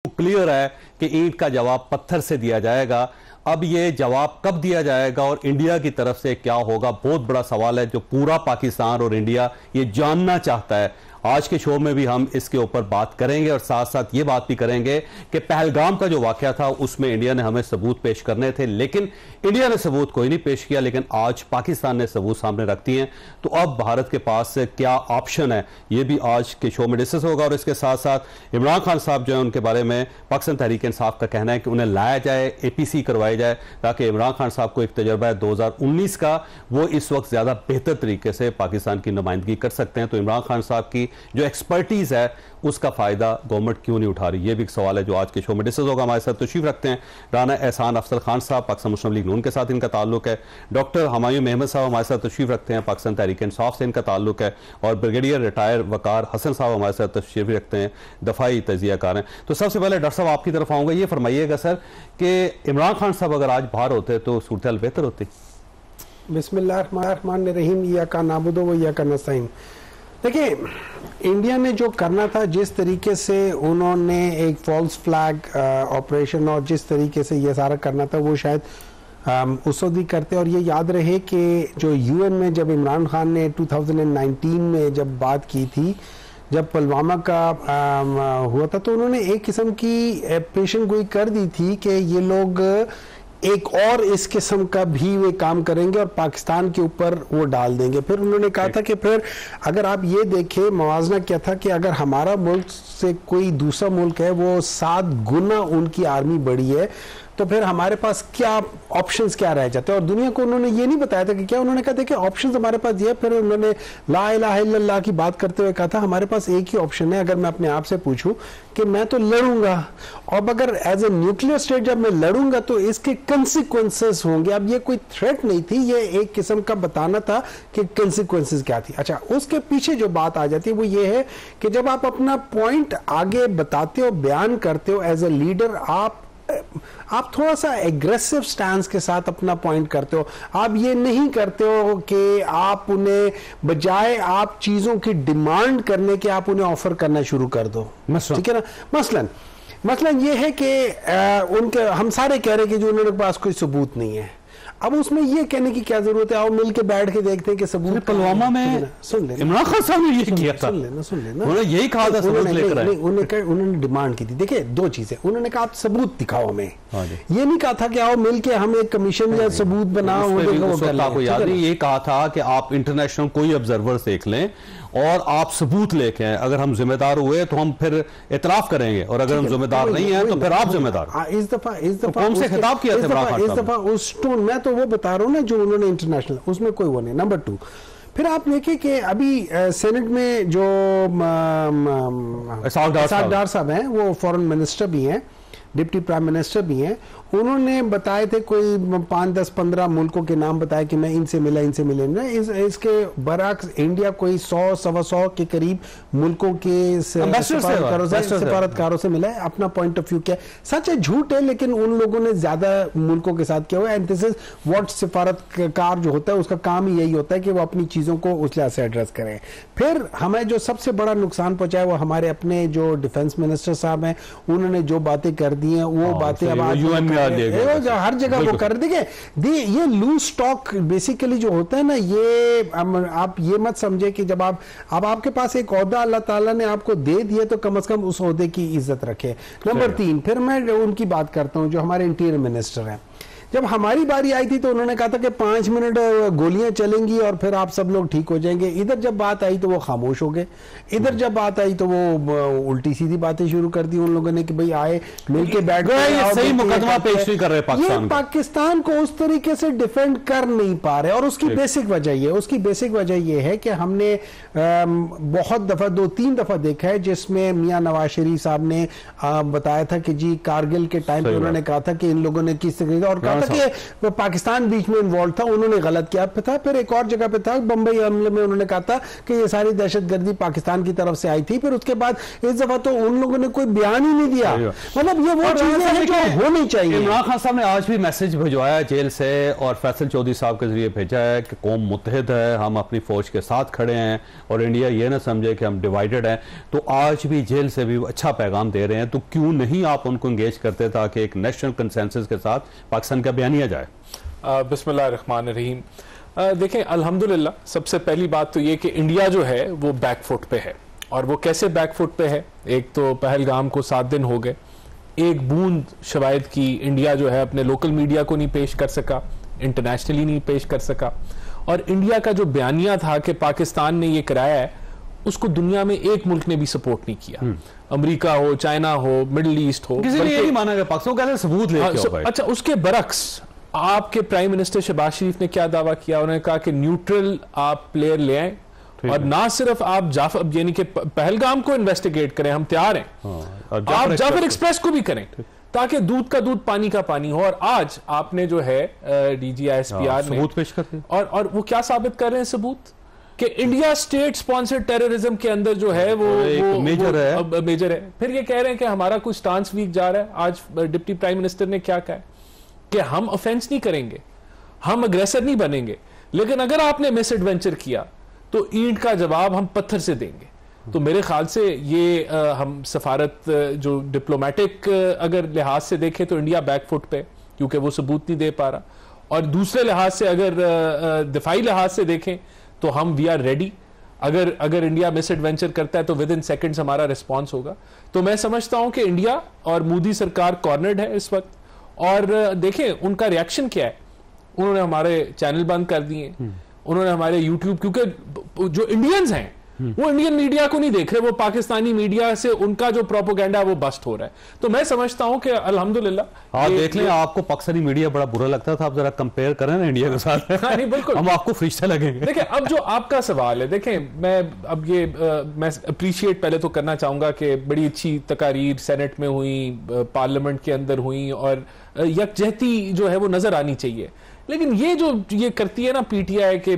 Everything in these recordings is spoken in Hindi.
क्लियर है कि ईंट का जवाब पत्थर से दिया जाएगा। अब ये जवाब कब दिया जाएगा और इंडिया की तरफ से क्या होगा, बहुत बड़ा सवाल है जो पूरा पाकिस्तान और इंडिया ये जानना चाहता है। आज के शो में भी हम इसके ऊपर बात करेंगे और साथ साथ ये बात भी करेंगे कि पहलगाम का जो वाकया था उसमें इंडिया ने हमें सबूत पेश करने थे, लेकिन इंडिया ने सबूत कोई नहीं पेश किया, लेकिन आज पाकिस्तान ने सबूत सामने रख दिए हैं। तो अब भारत के पास क्या ऑप्शन है, ये भी आज के शो में डिस्कस होगा। और इसके साथ साथ इमरान खान साहब जो है उनके बारे में पाकिस्तान तहरीक इंसाफ का कहना है कि उन्हें लाया जाए, APC करवाई जाए, ताकि इमरान खान साहब को एक तजर्बा है 2019 का, वो इस वक्त ज्यादा बेहतर तरीके से पाकिस्तान की नुमाइंदगी कर सकते हैं। तो इमरान खान साहब की जो एक्सपर्टीज है उसका फायदा गवर्नमेंट क्यों नहीं उठा रही, ये भी एक सवाल है जो आज के शो में डिस्कस होगा। हमारे साथ तशरीफ रखते हैं राना एहसान अफजल खान साहब, पाकिस्तान मुस्लिम लीग नून के साथ इनका ताल्लुक है। डॉक्टर हमायूं महमद साहब हमारे साथ तशरीफ रखते हैं, पाकिस्तान तहरीक इंसाफ से इनका ताल्लुक है। और ब्रिगेडियर रिटायर वकार हसन साहब हमारे साथ तशरीफ रखते हैं, दफाई तजियाकार हैं। तो सबसे पहले डॉक्टर साहब आपकी तरफ आऊंगा, ये फरमाइएगा सर कि इमरान खान साहब अगर आज बाहर होते तो सूरत हाल बेहतर होती। बिस्मिल्लाहिर्रहमानिर्रहीम, या का नाबुदो व या का नस्ताईन। देखिए, इंडिया ने जो करना था, जिस तरीके से उन्होंने एक फॉल्स फ्लैग ऑपरेशन और जिस तरीके से ये सारा करना था, वो शायद उस वक्त भी करते। और ये याद रहे कि जो UN में जब इमरान खान ने 2019 में जब बात की थी, जब पुलवामा का हुआ था, तो उन्होंने एक किस्म की पेशन गोई कर दी थी कि ये लोग एक और इस किस्म का भी वे काम करेंगे और पाकिस्तान के ऊपर वो डाल देंगे। फिर उन्होंने कहा था कि फिर अगर आप ये देखें, मवाजना क्या था कि अगर हमारा मुल्क से कोई दूसरा मुल्क है वो 7 गुना उनकी आर्मी बड़ी है, तो फिर हमारे पास क्या ऑप्शंस क्या रह जाते हैं। और दुनिया को उन्होंने ये नहीं बताया था कि क्या, उन्होंने कहा था कि ऑप्शंस हमारे पास ये। फिर उन्होंने ला इलाहा इल्लल्लाह की बात करते हुए कहा था हमारे पास एक ही ऑप्शन है। अगर मैं अपने आप से पूछूं कि मैं तो लड़ूंगा, और अगर एज ए न्यूक्लियर स्टेट जब मैं लड़ूंगा तो इसके कंसिक्वेंसेस होंगे। अब ये कोई थ्रेट नहीं थी, ये एक किस्म का बताना था कि कंसिक्वेंसेस क्या थी। अच्छा, उसके पीछे जो बात आ जाती है वो ये है कि जब आप अपना पॉइंट आगे बताते हो, बयान करते हो एज ए लीडर, आप थोड़ा सा एग्रेसिव स्टैंस के साथ अपना पॉइंट करते हो। आप ये नहीं करते हो कि आप उन्हें, बजाय आप चीजों की डिमांड करने के, आप उन्हें ऑफर करना शुरू कर दो। ठीक है ना। मसलन ये है कि उनके, हम सारे कह रहे हैं कि जो उन्होंने पास कोई सबूत नहीं है। अब उसमें ये कहने की क्या जरूरत है, आओ मिल के बैठ के देखते हैं कि सबूत। पुलवामा में सुन लेना, इमरान खान साहब ने ये किया था, सुन लेना, उन्होंने यही कहा था सबूत लेकर आए। उन्होंने डिमांड की थी। देखिए, 2 चीजें उन्होंने कहा, आप सबूत दिखाओ हमें। ये नहीं कहा था कि आओ मिल के हम एक कमीशन या सबूत बनाओ। आपको याद नहीं, ये कहा था कि आप इंटरनेशनल कोई ऑब्जर्वर देख लें और आप सबूत लेके आए। अगर हम जिम्मेदार हुए तो हम फिर इतराफ करेंगे, और अगर हम जिम्मेदार नहीं है तो फिर आप जिम्मेदार। इस दफा कौन से खिताब किया था इस दफा उस टोन, मैं तो वो बता रहा हूँ ना जो उन्होंने इंटरनेशनल, उसमें कोई वो नहीं। नंबर 2, फिर आप देखिए कि अभी सेनेट में जो इसहाक डार साहब हैं, वो फॉरेन मिनिस्टर भी हैं, डिप्टी प्राइम मिनिस्टर भी हैं। उन्होंने बताए थे कोई 5, 10, 15 मुल्कों के नाम बताए कि मैं इनसे मिला, इनसे मिले। इसके बरअक्स इंडिया कोई 100, 125 के करीब मुल्कों के सफारतकारों से मिला है। अपना पॉइंट ऑफ व्यू क्या है, सच है झूठ है, लेकिन उन लोगों ने ज्यादा मुल्कों के साथ किया हुआ है। एंड दिस इज व्हाट सफारतकार जो होता है उसका काम ही यही होता है कि वो अपनी चीजों को उस लिहाज से एड्रेस करें। फिर हमें जो सबसे बड़ा नुकसान पहुंचा है वो हमारे अपने जो डिफेंस मिनिस्टर साहब हैं, उन्होंने जो बातें कर दी हैं वो बातें अब हर जगह वो कर देंगे। ये लूज टॉक बेसिकली जो होता है ना, ये आप ये मत समझे कि जब अब आपके पास एक ओहदा अल्लाह ताला ने आपको दे दिया तो कम से कम उस ओहदे की इज्जत रखे। नंबर 3, फिर मैं उनकी बात करता हूं जो हमारे इंटीरियर मिनिस्टर हैं। जब हमारी बारी आई थी तो उन्होंने कहा था कि 5 मिनट गोलियां चलेंगी और फिर आप सब लोग ठीक हो जाएंगे। इधर जब बात आई तो वो खामोश हो गए, इधर जब बात आई तो वो उल्टी सीधी बातें शुरू कर दी उन लोगों ने कि भाई आए मिलके बैठ गए। सही मुकदमा पेश नहीं कर रहे पाकिस्तान, ये पाकिस्तान को उस तरीके से डिफेंड कर नहीं पा रहे। और उसकी बेसिक वजह ये है कि हमने बहुत दफा 2-3 दफा देखा है जिसमें मियां नवाज शरीफ साहब ने बताया था कि जी कारगिल के टाइम पे उन्होंने कहा था कि इन लोगों ने किस तरीके, और था कि पाकिस्तान बीच में इन्वॉल्व था, उन्होंने गलत किया था। फिर एक और जगह पे था बंबई हमले में, उन्होंने कहा था कि ये सारी दहशतगर्दी पाकिस्तान की तरफ से आई थी। फिर उसके बाद इस दफा तो उन लोगों ने कोई बयान ही नहीं दिया। मतलब ये वो चीजें हैं जो होनी चाहिए। इमरान खान साहब ने आज भी मैसेज भिजवाया जेल से और फैसल चौधरी साहब के जरिए भेजा है कि कौम मुत्तहिद है, हम अपनी फौज के साथ खड़े हैं और इंडिया ये ना समझे कि हम डिवाइडेड हैं। तो आज भी जेल से भी अच्छा पैगाम दे रहे हैं, तो क्यों नहीं आप उनको एंगेज करते ताकि एक नेशनल कंसेंसस के साथ पाकिस्तान का बयानिया जाए। बिस्मिल्लाह रहमान रहीम। देखें, अल्हम्दुलिल्लाह सबसे पहली बात तो ये कि इंडिया जो है वो बैकफुट पे है। और वो कैसे बैकफुट पे है? एक तो पहलगाम को 7 दिन हो गए, एक बूंद शवायद की इंडिया जो है अपने लोकल मीडिया को नहीं पेश कर सका, इंटरनेशनली नहीं पेश कर सका। और इंडिया का जो बयानिया था कि पाकिस्तान ने ये कराया है, उसको दुनिया में एक मुल्क ने भी सपोर्ट नहीं किया। अमेरिका हो, चाइना हो, मिडिल ईस्ट हो, किसी ने ये नहीं माना कि पाकिस्तान सबूत लेके आओ भाई। अच्छा, उसके बरक्स आपके प्राइम मिनिस्टर शहबाज शरीफ ने क्या दावा किया? उन्होंने कहा कि न्यूट्रल आप प्लेयर ले आए और ना सिर्फ आप जाफर यानी कि पहलगाम को इन्वेस्टिगेट करें, हम तैयार हैं, आप जाफर एक्सप्रेस को भी करें ताकि दूध का दूध पानी का पानी हो। और आज आपने जो है DGISPR ने सबूत पेश करते और वो क्या साबित कर रहे हैं सबूत कि इंडिया स्टेट स्पॉन्सर्ड टेररिज्म के अंदर जो है वो मेजर है। फिर ये कह रहे हैं कि हमारा कुछ स्टांस वीक जा रहा है। आज डिप्टी प्राइम मिनिस्टर ने क्या कहा कि हम ऑफेंस नहीं करेंगे, हम अग्रेसर नहीं बनेंगे, लेकिन अगर आपने मिस एडवेंचर किया तो ईंट का जवाब हम पत्थर से देंगे। तो मेरे ख्याल से ये हम सफारत जो डिप्लोमेटिक अगर लिहाज से देखें तो इंडिया बैकफुट पे, क्योंकि वो सबूत नहीं दे पा रहा। और दूसरे लिहाज से अगर दिफाई लिहाज से देखें तो हम वी आर रेडी। अगर इंडिया मिस एडवेंचर करता है तो विद इन सेकेंड्स हमारा रिस्पॉन्स होगा। तो मैं समझता हूं कि इंडिया और मोदी सरकार कॉर्नर्ड है इस वक्त। और देखें उनका रिएक्शन क्या है। उन्होंने हमारे चैनल बंद कर दिए, उन्होंने हमारे यूट्यूब, क्योंकि जो इंडियंस हैं वो इंडियन मीडिया को नहीं देख रहे, वो पाकिस्तानी मीडिया से उनका जो प्रोपोगेंडा वो बस्ट हो रहा है। तो मैं समझता हूं कि अल्हम्दुलिल्लाह आप देख लें, आपको पाकिस्तानी मीडिया बड़ा बुरा लगता था, आप जरा कंपेयर करें ना इंडिया के साथ। हाँ, नहीं बिल्कुल, हम आपको फरिश्ता लगेंगे। देखिए, अब जो आपका सवाल है, देखें मैं अब ये मैं अप्रिशिएट पहले तो करना चाहूंगा कि बड़ी अच्छी तकारीर सेनेट में हुई, पार्लियामेंट के अंदर हुई और यकजहती जो है वो नजर आनी चाहिए। लेकिन ये करती है ना PTI के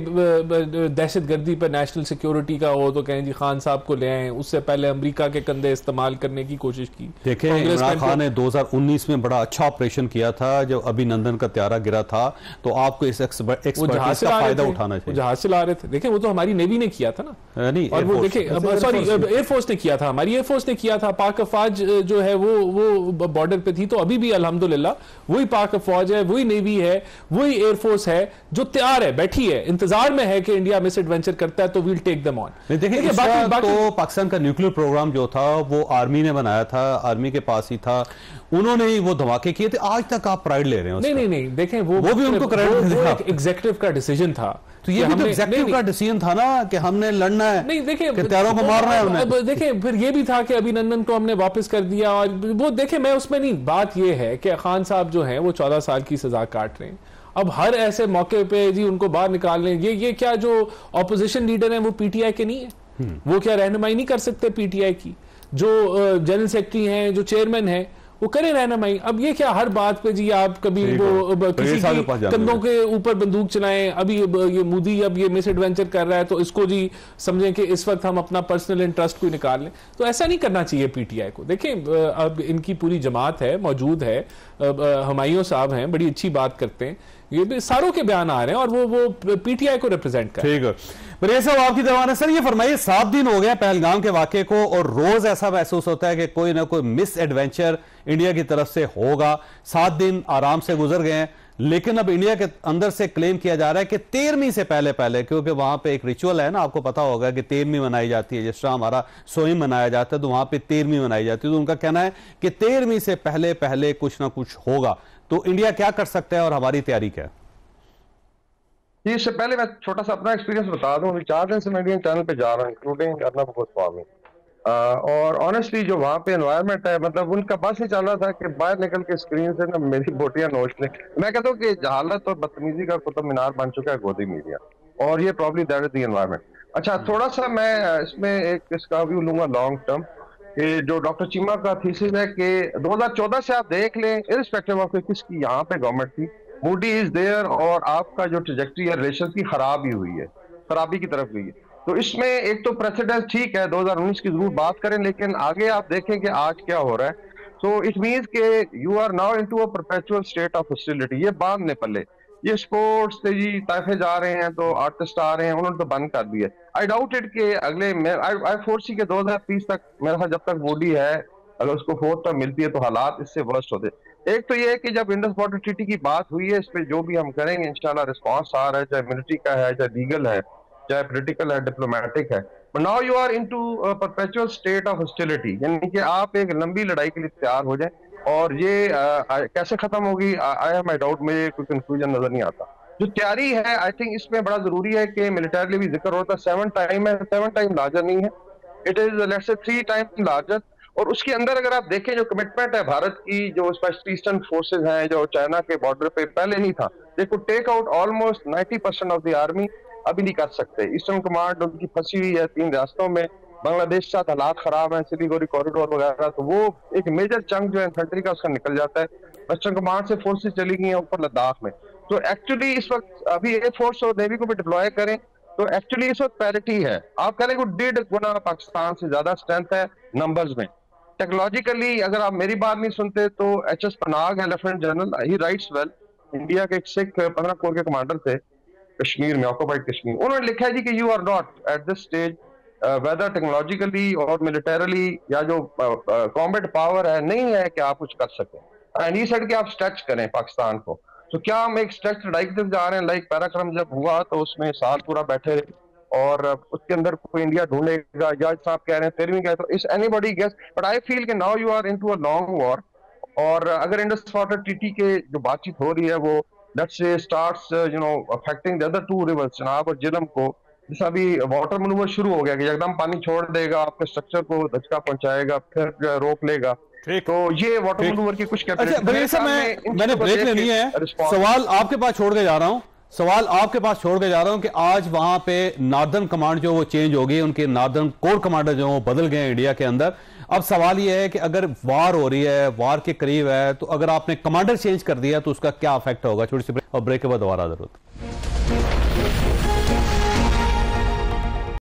दहशतगर्दी पर नेशनल सिक्योरिटी का हो तो कहें जी खान साहब को ले आए, उससे पहले अमेरिका के कंधे इस्तेमाल करने की कोशिश की। देखें, इमरान खान ने 2019 में बड़ा अच्छा ऑपरेशन किया था जब अभिनंदन का त्यारा गिरा था। तो आपको इस एक्सपर्टीज का फायदा उठाना चाहिए। जहाज चला रहे थे, देखें वो तो हमारी नेवी ने किया था ना, नहीं और वो देखें सॉरी एयरफोर्स ने किया था, हमारी एयरफोर्स ने किया था। पाक अफवाज जो है वो बॉर्डर पे थी। तो अभी भी अल्हम्दुलिल्लाह वही पाक अफवाज है, वही नेवी है, वही एयरफोर्स है जो तैयार है, बैठी है, इंतजार में है कि इंडिया मिस एडवेंचर करता है तो वील टेक देम ऑन। देखिए, तो पाकिस्तान का न्यूक्लियर प्रोग्राम जो था वो आर्मी ने बनाया था, आर्मी के पास ही था, उन्होंने ही वो धमाके किए थे। आज तक आप प्राइड ले रहे हैं? नहीं, देखें वो भी उनको क्रेडिट, एग्जीक्यूटिव का डिसीजन था। तो ये भी तो एग्जीक्यूटिव का डिसीजन था ना कि हमने लड़ना है, नहीं देखिए हत्यारों को मारना है हमने। देखें फिर ये भी था कि अभिनंदन को हमने वापस कर दिया। और वो देखें, मैं उसमें नहीं, बात ये है कि खान साहब जो हैं वो 14 साल की सजा काट रहे हैं। अब हर ऐसे मौके पे जी उनको बाहर निकाल लें। ये क्या जो ऑपोजिशन लीडर हैं वो PTI के नहीं है? वो क्या रहनुमाई नहीं कर सकते PTI की? जो जनरल सेक्रेटरी हैं, जो चेयरमैन हैं, वो करें रहनुमाई। अब ये क्या हर बात पे जी आप कभी वो किसी की कंधों के ऊपर बंदूक चलाएं। अभी ये मोदी अब ये मिस एडवेंचर कर रहा है तो इसको जी समझें कि इस वक्त हम अपना पर्सनल इंटरेस्ट को निकाल लें। तो ऐसा नहीं करना चाहिए PTI को। देखें, अब इनकी पूरी जमात है, मौजूद है, हुमायूं साहब हैं, बड़ी अच्छी बात करते हैं, ये भी सारों के बयान आ रहे हैं और वो PTI को रिप्रेजेंट कर। ठीक है, पर साहब आपकी दीवान है। सर ये फरमाइए, 7 दिन हो गए पहलगाम के वाकये को और रोज ऐसा महसूस होता है कि कोई ना कोई मिस एडवेंचर इंडिया की तरफ से होगा। 7 दिन आराम से गुजर गए हैं, लेकिन अब इंडिया के अंदर से क्लेम किया जा रहा है कि 13वीं से पहले क्योंकि वहां पे एक रिचुअल है ना, आपको पता होगा कि 13वीं मनाई जाती है, जिस तरह हमारा सोई मनाया जाता है तो वहां पे 13वीं मनाई जाती है। तो उनका कहना है कि 13वीं से पहले कुछ ना कुछ होगा। तो इंडिया क्या कर सकता है और हमारी तैयारी क्या है? जी, इससे पहले मैं छोटा सा अपना एक्सपीरियंस बता दूं। 4 दिन से मैं इंडियन चैनल पे जा रहा हूँ, इंक्लूडिंग अर्नब फार्मिंग। और ऑनेस्टली जो वहाँ पे एनवायरनमेंट है, मतलब उनका बस ही चल रहा था कि बाहर निकल के स्क्रीन से ना मेरी बोटियां नोच लें। मैं कहता हूँ कि जहालत और बदतमीजी का कुतुब मीनार बन चुका है गोदी मीडिया, और ये probably that is the environment. अच्छा, थोड़ा सा मैं इसमें एक इसका व्यू लूंगा लॉन्ग टर्म, कि जो डॉक्टर चीमा का थीसिस है कि 2014 से आप देख लें, इर्रिस्पेक्टिव ऑफ किसकी यहाँ पे गवर्नमेंट थी, मूडी इज देयर और आपका जो ट्रेजेक्टरी है रिलेशन की खराबी हुई है, खराबी की तरफ गई है। तो इसमें एक तो प्रेसिडेंस ठीक है 2019 की जरूर बात करें, लेकिन आगे आप देखें कि आज क्या हो रहा है। सो इट मीन्स के you are now into a perpetual state of hostility. ये बांधने पल्ले ये स्पोर्ट्स से जी ताइफे जा रहे हैं तो आर्टिस्ट आ रहे हैं, उन्होंने तो बंद कर दिया। आई डाउट इट के अगले आई फोर्सी के 2030 तक मेरे ख्याल जब तक मोदी है, अगर उसको फोर्थ टर्म मिलती है तो हालात इससे वर्स्ट होते। एक तो ये है कि जब इंडस वाटर ट्रीटी की बात हुई है, इस पे जो भी हम करेंगे इंशाल्लाह रिस्पॉन्स आ रहा है, चाहे मिलिट्री का है, चाहे लीगल है, चाहे पॉलिटिकल है, डिप्लोमेटिक है। But now you are into perpetual state of hostility, यानी कि आप एक लंबी लड़ाई के लिए तैयार हो जाए। और ये कैसे खत्म होगी, आई हैव माय डाउट, मुझे कोई कंक्लूजन नजर नहीं आता। जो तैयारी है आई थिंक इसमें बड़ा जरूरी है कि मिलिटरीली भी जिक्र होता है 7 टाइम है, 7 टाइम लार्जर नहीं है, it is let's say 3 time larger. और उसके अंदर अगर आप देखें जो कमिटमेंट है भारत की, जो स्पेशली ईस्टर्न फोर्सेज हैं जो चाइना के बॉर्डर पे पहले नहीं था, they could take out almost 90% of the army, अभी नहीं कर सकते। ईस्टर्न कमांड उनकी फंसी हुई है 3 रियासतों में, बांग्लादेश के साथ हालात खराब है, सिलीगुड़ी कॉरिडोर वगैरह, तो वो एक मेजर चंक जो है इन्फेंट्री का उसका निकल जाता है। वेस्टर्न कमांड से फोर्सेस चली गई हैं ऊपर लद्दाख में। तो एक्चुअली इस वक्त अभी एयरफोर्स और नेवी को भी डिप्लॉय करें तो एक्चुअली इस वक्त पैरिटी है। आप कह रहे हैं 1.5 गुना पाकिस्तान से ज्यादा स्ट्रेंथ है नंबर्स में। टेक्नोलॉजिकली अगर आप मेरी बात नहीं सुनते तो HS पनाग है लेफ्टिनेंट जनरल, ही राइट्स वेल, इंडिया के एक सिख 15 कोर के कमांडर थे कश्मीर में, ऑक्युपाइड कश्मीर। उन्होंने लिखा है जी कि you are not at this stage whether technologically और मिलिटरली या जो कॉम्बैट पावर है नहीं है कि आप कुछ कर सकें। एंड ही सेड कि आप स्ट्रेच करें पाकिस्तान को। तो क्या हम एक स्ट्रेच लड़ाई की तरफ जा रहे हैं? लाइक पैराक्रम जब हुआ तो उसमें साल पूरा बैठे रहे और उसके अंदर कोई इंडिया ढूंढेगा, जज साहब कह रहे हैं, फिर भी कह रहे इस anybody guess, but I feel कि now you are into a long war. और अगर इंडस वाटर ट्रीटी के जो बातचीत हो रही है वो let's say starts you know affecting the other 2 reverse Chenab और झेलम को, जैसा अभी वाटर मनूवर शुरू हो गया कि एकदम पानी छोड़ देगा, आपके स्ट्रक्चर को धचका पहुंचाएगा, फिर रोक लेगा। तो ये वाटर मनूवर की कुछ मैंने ब्रेक लेनी है, सवाल आपके पास छोड़ के जा रहा हूं कि आज वहां पे नॉर्दर्न कमांड जो वो चेंज हो गई, उनके नॉर्दर्न कोर कमांडर जो वो बदल गए इंडिया के अंदर। अब सवाल ये है कि अगर वार हो रही है, वार के करीब है, तो अगर आपने कमांडर चेंज कर दिया तो उसका क्या इफेक्ट होगा? छोटी सी ब्रेक और ब्रेक के बाद दोबारा जरूरत।